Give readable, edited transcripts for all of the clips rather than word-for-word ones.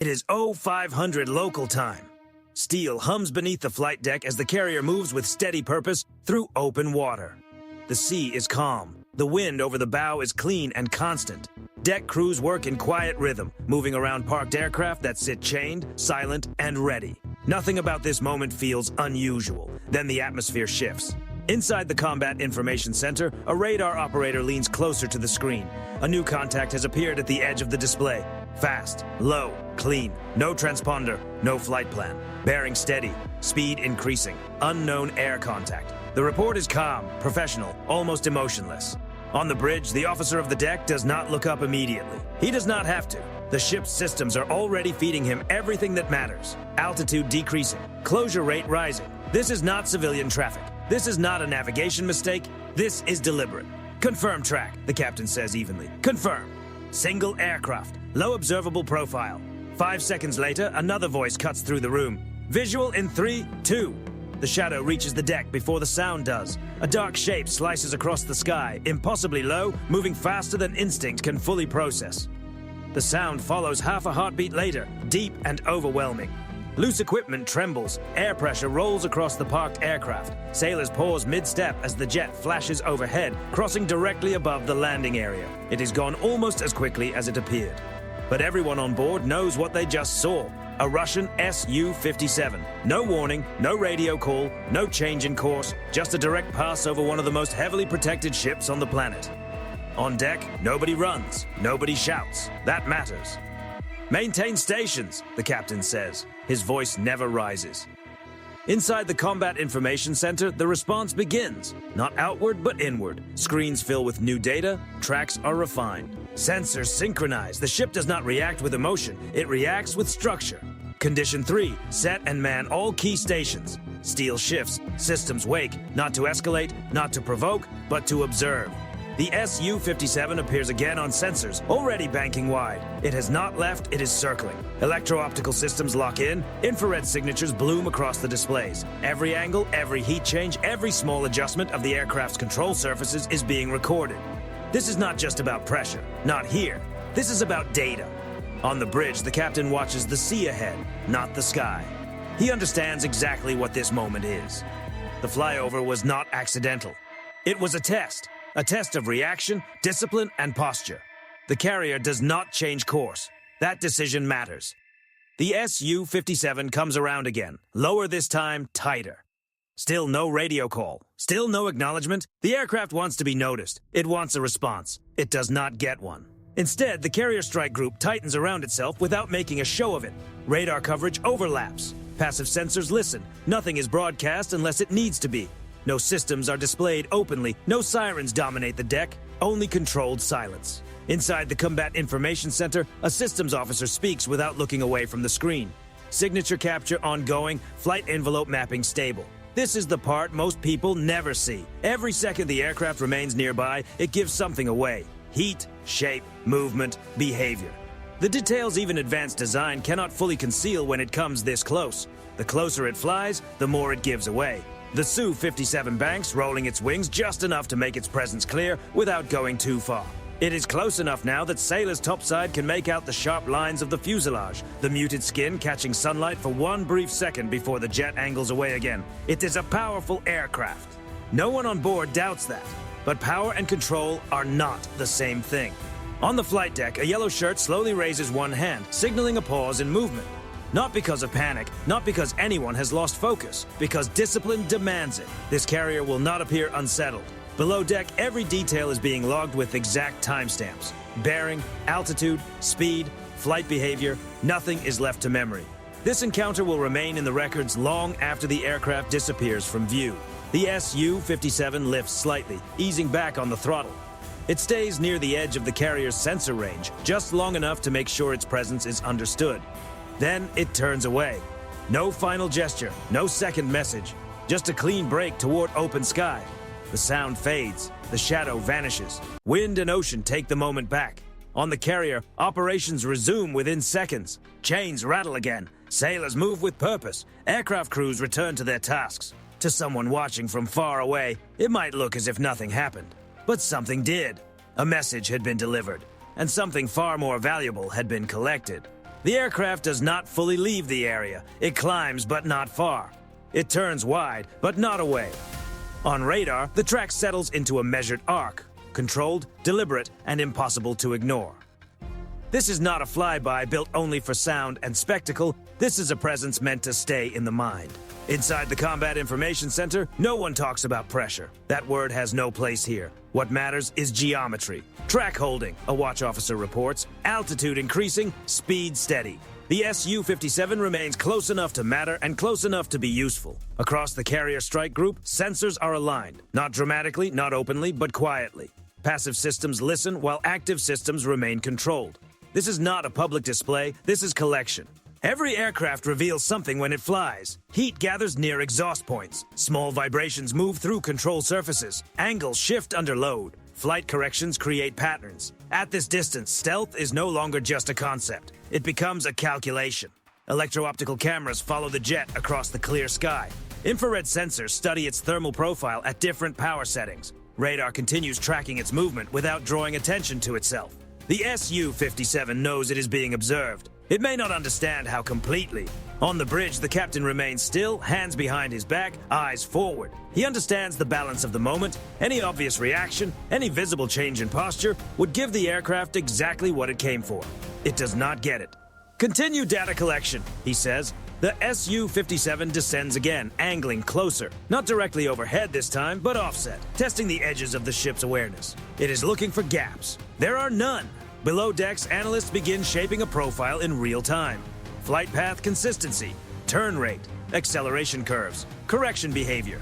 It is 0500 local time. Steel hums beneath the flight deck as the carrier moves with steady purpose through open water. The sea is calm. The wind over the bow is clean and constant. Deck crews work in quiet rhythm, moving around parked aircraft that sit chained, silent, and ready. Nothing about this moment feels unusual. Then the atmosphere shifts. Inside the Combat Information Center, a radar operator leans closer to the screen. A new contact has appeared at the edge of the display. Fast, low, clean, no transponder, no flight plan. Bearing steady, speed increasing, unknown air contact. The report is calm, professional, almost emotionless. On the bridge, the officer of the deck does not look up immediately. He does not have to. The ship's systems are already feeding him everything that matters. Altitude decreasing, closure rate rising. This is not civilian traffic. This is not a navigation mistake. This is deliberate. Confirm track, the captain says evenly. Confirm. Single aircraft, low observable profile. 5 seconds later, another voice cuts through the room. Visual in 3, 2. The shadow reaches the deck before the sound does. A dark shape slices across the sky, impossibly low, moving faster than instinct can fully process. The sound follows half a heartbeat later, deep and overwhelming. Loose equipment trembles, air pressure rolls across the parked aircraft. Sailors pause mid-step as the jet flashes overhead, crossing directly above the landing area. It is gone almost as quickly as it appeared. But everyone on board knows what they just saw. A Russian Su-57. No warning, no radio call, no change in course, just a direct pass over one of the most heavily protected ships on the planet. On deck, nobody runs, nobody shouts. That matters. Maintain stations, the captain says. His voice never rises. Inside the Combat Information Center, the response begins. Not outward, but inward. Screens fill with new data, tracks are refined. Sensors synchronize. The ship does not react with emotion, it reacts with structure. Condition 3, set and man all key stations. Steel shifts, systems wake, not to escalate, not to provoke, but to observe. The Su-57 appears again on sensors, already banking wide. It has not left, it is circling. Electro-optical systems lock in, infrared signatures bloom across the displays. Every angle, every heat change, every small adjustment of the aircraft's control surfaces is being recorded. This is not just about pressure, not here. This is about data. On the bridge, the captain watches the sea ahead, not the sky. He understands exactly what this moment is. The flyover was not accidental. It was a test of reaction, discipline, and posture. The carrier does not change course. That decision matters. The Su-57 comes around again, lower this time, tighter. Still no radio call. Still no acknowledgement. The aircraft wants to be noticed. It wants a response. It does not get one. Instead, the carrier strike group tightens around itself without making a show of it. Radar coverage overlaps. Passive sensors listen. Nothing is broadcast unless it needs to be. No systems are displayed openly. No sirens dominate the deck. Only controlled silence. Inside the Combat Information Center, a systems officer speaks without looking away from the screen. Signature capture ongoing. Flight envelope mapping stable. This is the part most people never see. Every second the aircraft remains nearby, it gives something away. Heat, shape, movement, behavior. The details even advanced design cannot fully conceal when it comes this close. The closer it flies, the more it gives away. The Su-57 banks, rolling its wings just enough to make its presence clear without going too far. It is close enough now that sailors topside can make out the sharp lines of the fuselage, the muted skin catching sunlight for one brief second before the jet angles away again. It is a powerful aircraft. No one on board doubts that. But power and control are not the same thing. On the flight deck, a yellow shirt slowly raises one hand, signaling a pause in movement. Not because of panic, not because anyone has lost focus, because discipline demands it. This carrier will not appear unsettled. Below deck, every detail is being logged with exact timestamps. Bearing, altitude, speed, flight behavior, nothing is left to memory. This encounter will remain in the records long after the aircraft disappears from view. The Su-57 lifts slightly, easing back on the throttle. It stays near the edge of the carrier's sensor range, just long enough to make sure its presence is understood. Then it turns away. No final gesture, no second message, just a clean break toward open sky. The sound fades, the shadow vanishes. Wind and ocean take the moment back. On the carrier, operations resume within seconds. Chains rattle again. Sailors move with purpose. Aircraft crews return to their tasks. To someone watching from far away, it might look as if nothing happened. But something did. A message had been delivered, and something far more valuable had been collected. The aircraft does not fully leave the area. It climbs, but not far. It turns wide, but not away. On radar, the track settles into a measured arc, controlled, deliberate, and impossible to ignore. This is not a flyby built only for sound and spectacle. This is a presence meant to stay in the mind. Inside the Combat Information Center, no one talks about pressure. That word has no place here. What matters is geometry. Track holding, a watch officer reports. Altitude increasing, speed steady. The Su-57 remains close enough to matter and close enough to be useful. Across the carrier strike group, sensors are aligned. Not dramatically, not openly, but quietly. Passive systems listen while active systems remain controlled. This is not a public display, this is collection. Every aircraft reveals something when it flies. Heat gathers near exhaust points. Small vibrations move through control surfaces. Angles shift under load. Flight corrections create patterns. At this distance, stealth is no longer just a concept. It becomes a calculation. Electro-optical cameras follow the jet across the clear sky. Infrared sensors study its thermal profile at different power settings. Radar continues tracking its movement without drawing attention to itself. The Su-57 knows it is being observed. It may not understand how completely. On the bridge, the captain remains still, hands behind his back, eyes forward. He understands the balance of the moment. Any obvious reaction, any visible change in posture would give the aircraft exactly what it came for. It does not get it. Continue data collection, he says. The Su-57 descends again, angling closer. Not directly overhead this time, but offset, testing the edges of the ship's awareness. It is looking for gaps. There are none. Below decks, analysts begin shaping a profile in real time. Flight path consistency, turn rate, acceleration curves, correction behavior.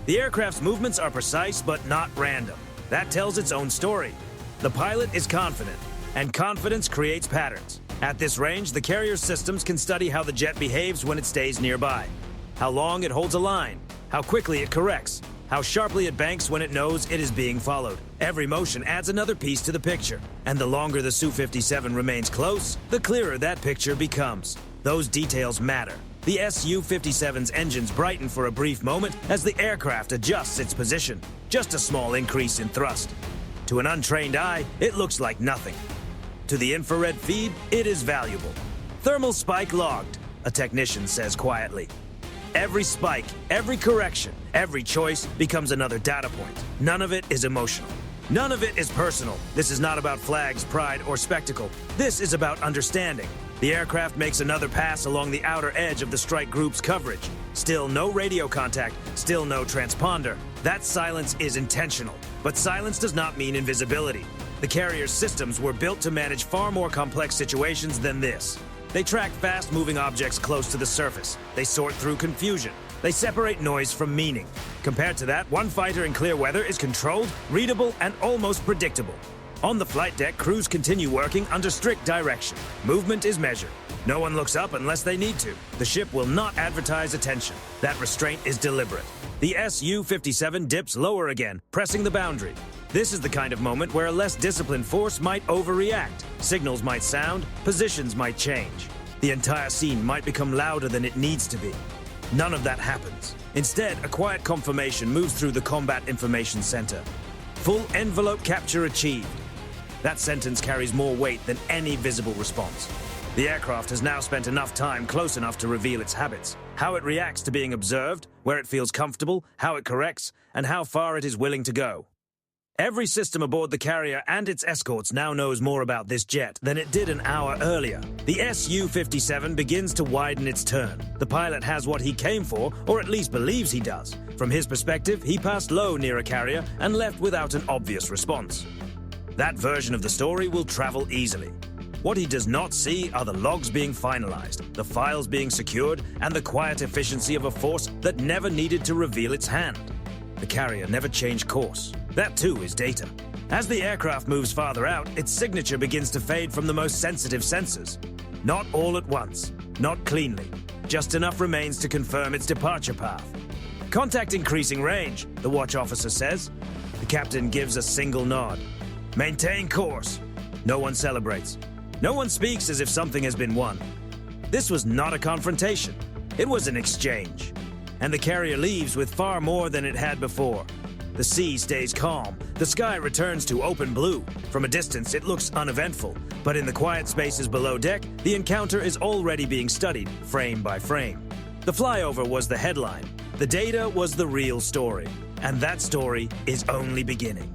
The aircraft's movements are precise but not random. That tells its own story. The pilot is confident, and confidence creates patterns. At this range, the carrier's systems can study how the jet behaves when it stays nearby, how long it holds a line, how quickly it corrects, how sharply it banks when it knows it is being followed. Every motion adds another piece to the picture, and the longer the Su-57 remains close, the clearer that picture becomes. Those details matter. The Su-57's engines brighten for a brief moment as the aircraft adjusts its position. Just a small increase in thrust. To an untrained eye, it looks like nothing. To the infrared feed, it is valuable. Thermal spike logged, a technician says quietly. Every spike, every correction, every choice becomes another data point. None of it is emotional. None of it is personal. This is not about flags, pride, or spectacle. This is about understanding. The aircraft makes another pass along the outer edge of the strike group's coverage. Still no radio contact, still no transponder. That silence is intentional. But silence does not mean invisibility. The carrier's systems were built to manage far more complex situations than this. They track fast-moving objects close to the surface. They sort through confusion. They separate noise from meaning. Compared to that, one fighter in clear weather is controlled, readable, and almost predictable. On the flight deck, crews continue working under strict direction. Movement is measured. No one looks up unless they need to. The ship will not advertise attention. That restraint is deliberate. The Su-57 dips lower again, pressing the boundary. This is the kind of moment where a less disciplined force might overreact. Signals might sound, positions might change. The entire scene might become louder than it needs to be. None of that happens. Instead, a quiet confirmation moves through the Combat Information Center. Full envelope capture achieved. That sentence carries more weight than any visible response. The aircraft has now spent enough time close enough to reveal its habits, how it reacts to being observed, where it feels comfortable, how it corrects, and how far it is willing to go. Every system aboard the carrier and its escorts now knows more about this jet than it did an hour earlier. The Su-57 begins to widen its turn. The pilot has what he came for, or at least believes he does. From his perspective, he passed low near a carrier and left without an obvious response. That version of the story will travel easily. What he does not see are the logs being finalized, the files being secured, and the quiet efficiency of a force that never needed to reveal its hand. The carrier never changed course. That too is data. As the aircraft moves farther out, its signature begins to fade from the most sensitive sensors. Not all at once, not cleanly. Just enough remains to confirm its departure path. Contact increasing range, the watch officer says. The captain gives a single nod. Maintain course. No one celebrates. No one speaks as if something has been won. This was not a confrontation. It was an exchange. And the carrier leaves with far more than it had before. The sea stays calm. The sky returns to open blue. From a distance, it looks uneventful, but in the quiet spaces below deck, the encounter is already being studied, frame by frame. The flyover was the headline. The data was the real story. And that story is only beginning.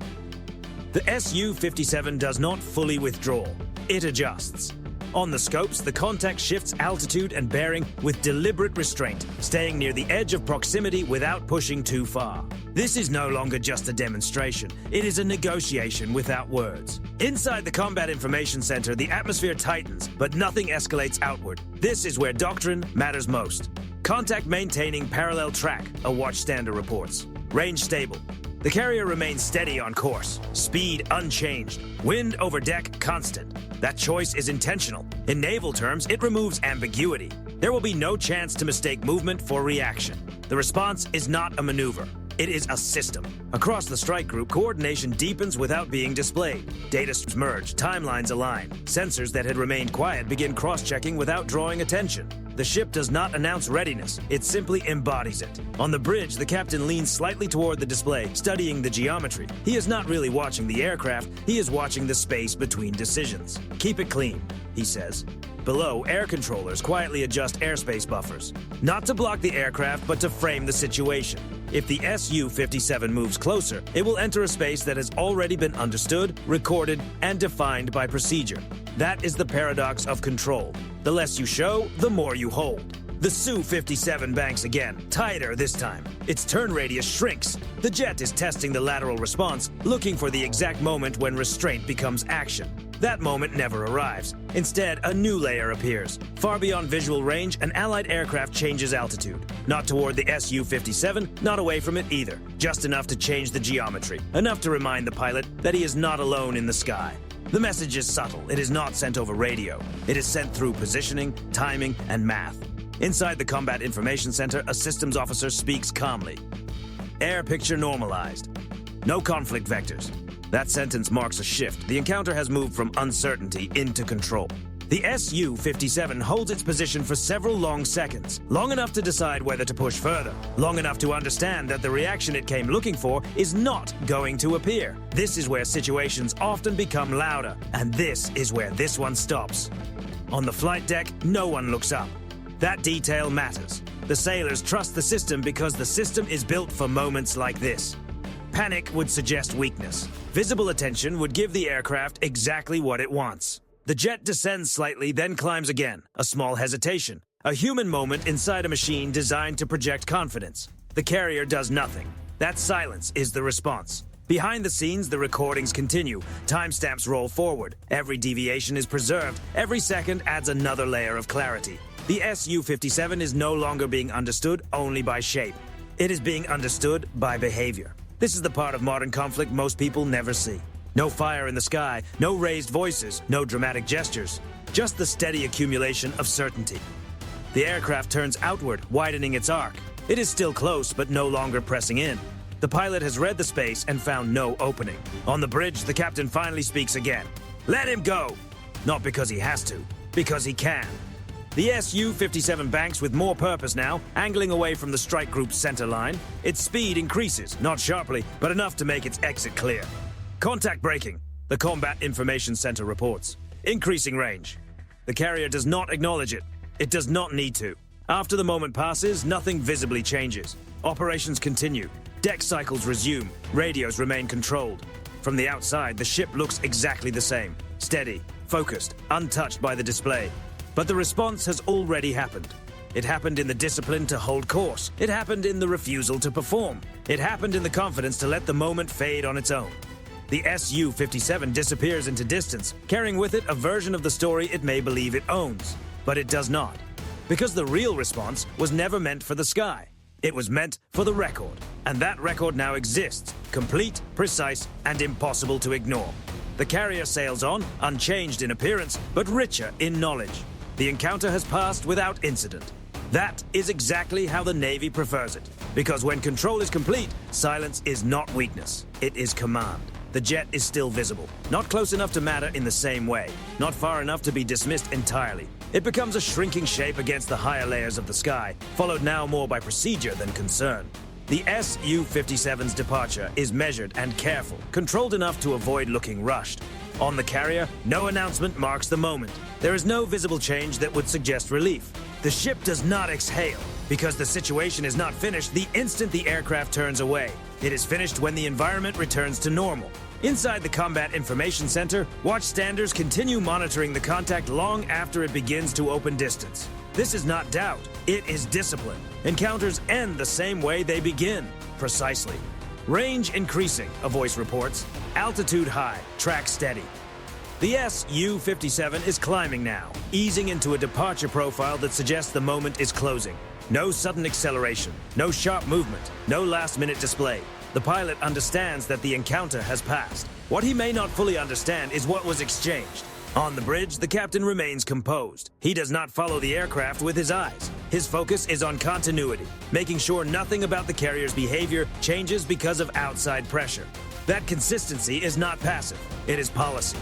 The Su-57 does not fully withdraw. It adjusts. On the scopes, the contact shifts altitude and bearing with deliberate restraint, staying near the edge of proximity without pushing too far. This is no longer just a demonstration. It is a negotiation without words. Inside the Combat Information Center, the atmosphere tightens, but nothing escalates outward. This is where doctrine matters most. Contact maintaining parallel track, a watchstander reports. Range stable. The carrier remains steady on course. Speed unchanged. Wind over deck constant. That choice is intentional. In naval terms, it removes ambiguity. There will be no chance to mistake movement for reaction. The response is not a maneuver. It is a system. Across the strike group, coordination deepens without being displayed. Data streams merge, timelines align. Sensors that had remained quiet begin cross-checking without drawing attention. The ship does not announce readiness, it simply embodies it. On the bridge, the captain leans slightly toward the display, studying the geometry. He is not really watching the aircraft, he is watching the space between decisions. Keep it clean, he says. Below, air controllers quietly adjust airspace buffers. Not to block the aircraft, but to frame the situation. If the Su-57 moves closer, it will enter a space that has already been understood, recorded, and defined by procedure. That is the paradox of control. The less you show, the more you hold. The Su-57 banks again, tighter this time. Its turn radius shrinks. The jet is testing the lateral response, looking for the exact moment when restraint becomes action. That moment never arrives. Instead, a new layer appears. Far beyond visual range, an Allied aircraft changes altitude. Not toward the Su-57, not away from it either. Just enough to change the geometry. Enough to remind the pilot that he is not alone in the sky. The message is subtle. It is not sent over radio. It is sent through positioning, timing, and math. Inside the Combat Information Center, a systems officer speaks calmly. Air picture normalized. No conflict vectors. That sentence marks a shift. The encounter has moved from uncertainty into control. The Su-57 holds its position for several long seconds, long enough to decide whether to push further, long enough to understand that the reaction it came looking for is not going to appear. This is where situations often become louder, and this is where this one stops. On the flight deck, no one looks up. That detail matters. The sailors trust the system because the system is built for moments like this. Panic would suggest weakness. Visible attention would give the aircraft exactly what it wants. The jet descends slightly, then climbs again. A small hesitation. A human moment inside a machine designed to project confidence. The carrier does nothing. That silence is the response. Behind the scenes, the recordings continue. Timestamps roll forward. Every deviation is preserved. Every second adds another layer of clarity. The Su-57 is no longer being understood only by shape. It is being understood by behavior. This is the part of modern conflict most people never see. No fire in the sky, no raised voices, no dramatic gestures. Just the steady accumulation of certainty. The aircraft turns outward, widening its arc. It is still close, but no longer pressing in. The pilot has read the space and found no opening. On the bridge, the captain finally speaks again. Let him go! Not because he has to, because he can. The Su-57 banks with more purpose now, angling away from the strike group's center line. Its speed increases, not sharply, but enough to make its exit clear. Contact breaking, the Combat Information Center reports. Increasing range. The carrier does not acknowledge it. It does not need to. After the moment passes, nothing visibly changes. Operations continue. Deck cycles resume. Radios remain controlled. From the outside, the ship looks exactly the same. Steady, focused, untouched by the display. But the response has already happened. It happened in the discipline to hold course. It happened in the refusal to perform. It happened in the confidence to let the moment fade on its own. The Su-57 disappears into distance, carrying with it a version of the story it may believe it owns. But it does not. Because the real response was never meant for the sky. It was meant for the record. And that record now exists, complete, precise, and impossible to ignore. The carrier sails on, unchanged in appearance, but richer in knowledge. The encounter has passed without incident. That is exactly how the Navy prefers it. Because when control is complete, silence is not weakness. It is command. The jet is still visible. Not close enough to matter in the same way. Not far enough to be dismissed entirely. It becomes a shrinking shape against the higher layers of the sky, followed now more by procedure than concern. The Su-57's departure is measured and careful, controlled enough to avoid looking rushed. On the carrier, no announcement marks the moment. There is no visible change that would suggest relief. The ship does not exhale. Because the situation is not finished the instant the aircraft turns away. It is finished when the environment returns to normal. Inside the Combat Information Center, watchstanders continue monitoring the contact long after it begins to open distance. This is not doubt, it is discipline. Encounters end the same way they begin. Precisely. Range increasing, a voice reports. Altitude high, track steady. The Su-57 is climbing now, easing into a departure profile that suggests the moment is closing. No sudden acceleration, no sharp movement, no last-minute display. The pilot understands that the encounter has passed. What he may not fully understand is what was exchanged. On the bridge, the captain remains composed. He does not follow the aircraft with his eyes. His focus is on continuity, making sure nothing about the carrier's behavior changes because of outside pressure. That consistency is not passive, it is policy.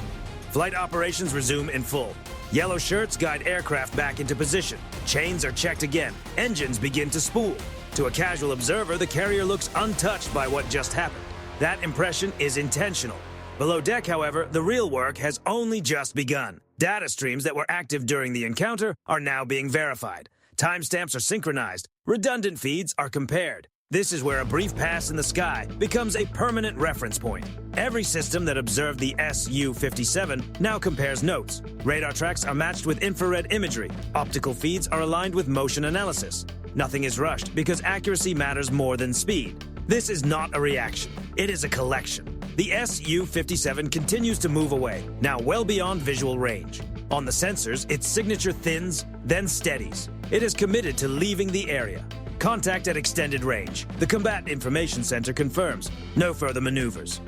Flight operations resume in full. Yellow shirts guide aircraft back into position. Chains are checked again. Engines begin to spool. To a casual observer, the carrier looks untouched by what just happened. That impression is intentional. Below deck, however, the real work has only just begun. Data streams that were active during the encounter are now being verified. Timestamps are synchronized. Redundant feeds are compared. This is where a brief pass in the sky becomes a permanent reference point. Every system that observed the Su-57 now compares notes. Radar tracks are matched with infrared imagery. Optical feeds are aligned with motion analysis. Nothing is rushed because accuracy matters more than speed. This is not a reaction. It is a collection. The Su-57 continues to move away, now well beyond visual range. On the sensors, its signature thins, then steadies. It is committed to leaving the area. Contact at extended range. The Combat Information Center confirms. No further maneuvers.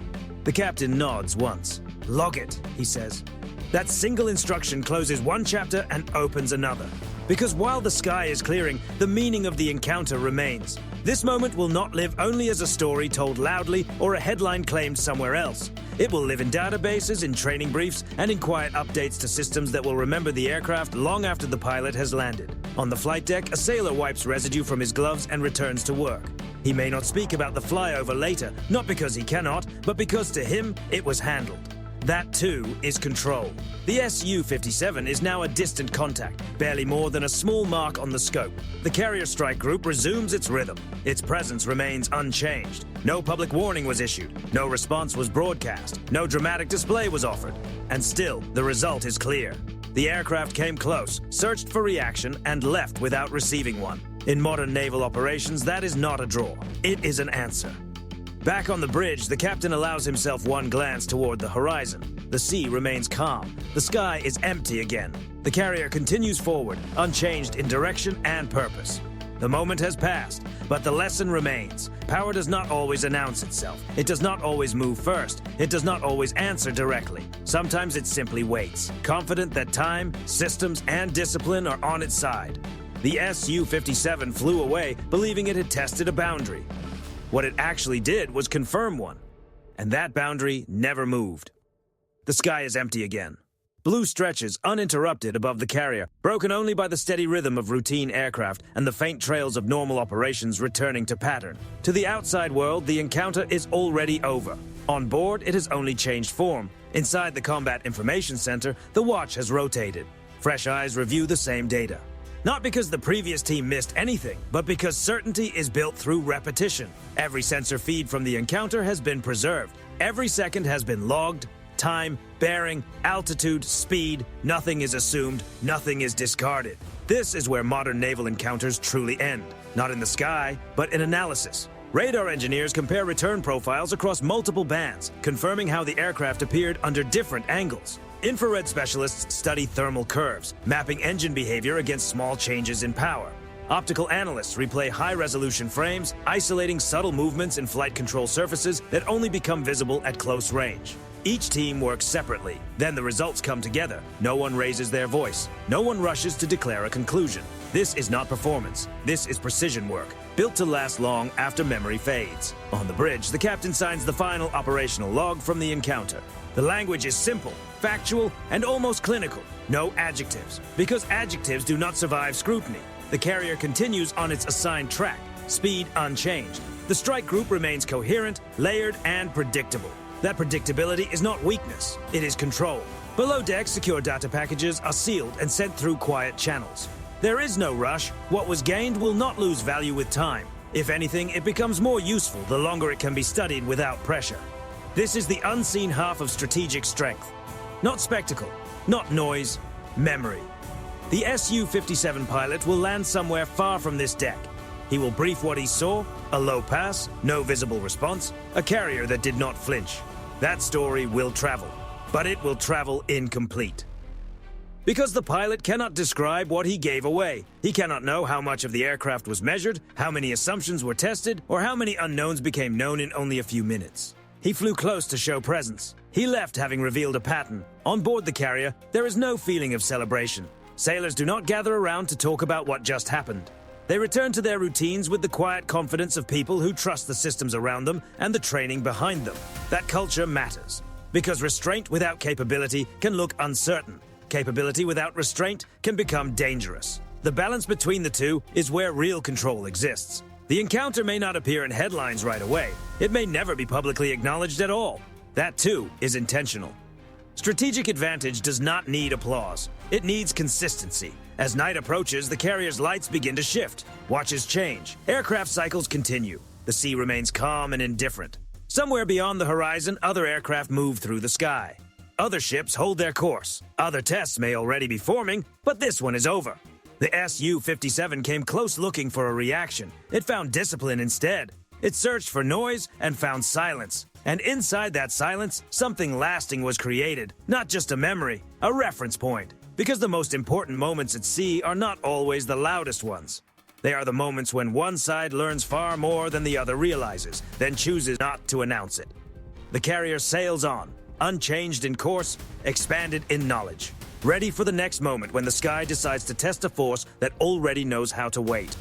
The captain nods once. Log it, he says. That single instruction closes one chapter and opens another. Because while the sky is clearing, the meaning of the encounter remains. This moment will not live only as a story told loudly or a headline claimed somewhere else. It will live in databases, in training briefs, and in quiet updates to systems that will remember the aircraft long after the pilot has landed. On the flight deck, a sailor wipes residue from his gloves and returns to work. He may not speak about the flyover later, not because he cannot, but because to him, it was handled. That, too, is control. The Su-57 is now a distant contact, barely more than a small mark on the scope. The carrier strike group resumes its rhythm. Its presence remains unchanged. No public warning was issued. No response was broadcast. No dramatic display was offered. And still, the result is clear. The aircraft came close, searched for reaction, and left without receiving one. In modern naval operations, that is not a draw. It is an answer. Back on the bridge, the captain allows himself one glance toward the horizon. The sea remains calm. The sky is empty again. The carrier continues forward, unchanged in direction and purpose. The moment has passed, but the lesson remains. Power does not always announce itself. It does not always move first. It does not always answer directly. Sometimes it simply waits, confident that time, systems, and discipline are on its side. The Su-57 flew away, believing it had tested a boundary. What it actually did was confirm one, and that boundary never moved. The sky is empty again. Blue stretches uninterrupted above the carrier, broken only by the steady rhythm of routine aircraft and the faint trails of normal operations returning to pattern. To the outside world, the encounter is already over. On board, it has only changed form. Inside the Combat Information Center, the watch has rotated. Fresh eyes review the same data. Not because the previous team missed anything, but because certainty is built through repetition. Every sensor feed from the encounter has been preserved. Every second has been logged. Time, bearing, altitude, speed, nothing is assumed, nothing is discarded. This is where modern naval encounters truly end. Not in the sky, but in analysis. Radar engineers compare return profiles across multiple bands, confirming how the aircraft appeared under different angles. Infrared specialists study thermal curves, mapping engine behavior against small changes in power. Optical analysts replay high-resolution frames, isolating subtle movements in flight control surfaces that only become visible at close range. Each team works separately. Then the results come together. No one raises their voice. No one rushes to declare a conclusion. This is not performance. This is precision work, built to last long after memory fades. On the bridge, the captain signs the final operational log from the encounter. The language is simple, factual, and almost clinical. No adjectives, because adjectives do not survive scrutiny. The carrier continues on its assigned track, speed unchanged. The strike group remains coherent, layered, and predictable. That predictability is not weakness, it is control. Below deck, secure data packages are sealed and sent through quiet channels. There is no rush. What was gained will not lose value with time. If anything, it becomes more useful the longer it can be studied without pressure. This is the unseen half of strategic strength. Not spectacle, not noise, memory. The Su-57 pilot will land somewhere far from this deck. He will brief what he saw, a low pass, no visible response, a carrier that did not flinch. That story will travel, but it will travel incomplete. Because the pilot cannot describe what he gave away. He cannot know how much of the aircraft was measured, how many assumptions were tested, or how many unknowns became known in only a few minutes. He flew close to show presence. He left having revealed a pattern. On board the carrier, there is no feeling of celebration. Sailors do not gather around to talk about what just happened. They return to their routines with the quiet confidence of people who trust the systems around them and the training behind them. That culture matters. Because restraint without capability can look uncertain. Capability without restraint can become dangerous. The balance between the two is where real control exists. The encounter may not appear in headlines right away. It may never be publicly acknowledged at all. That too is intentional. Strategic advantage does not need applause. It needs consistency. As night approaches, the carrier's lights begin to shift. Watches change. Aircraft cycles continue. The sea remains calm and indifferent. Somewhere beyond the horizon, other aircraft move through the sky. Other ships hold their course. Other tests may already be forming, but this one is over. The Su-57 came close looking for a reaction. It found discipline instead. It searched for noise and found silence. And inside that silence, something lasting was created. Not just a memory, a reference point. Because the most important moments at sea are not always the loudest ones. They are the moments when one side learns far more than the other realizes, then chooses not to announce it. The carrier sails on, unchanged in course, expanded in knowledge. Ready for the next moment when the sky decides to test a force that already knows how to wait.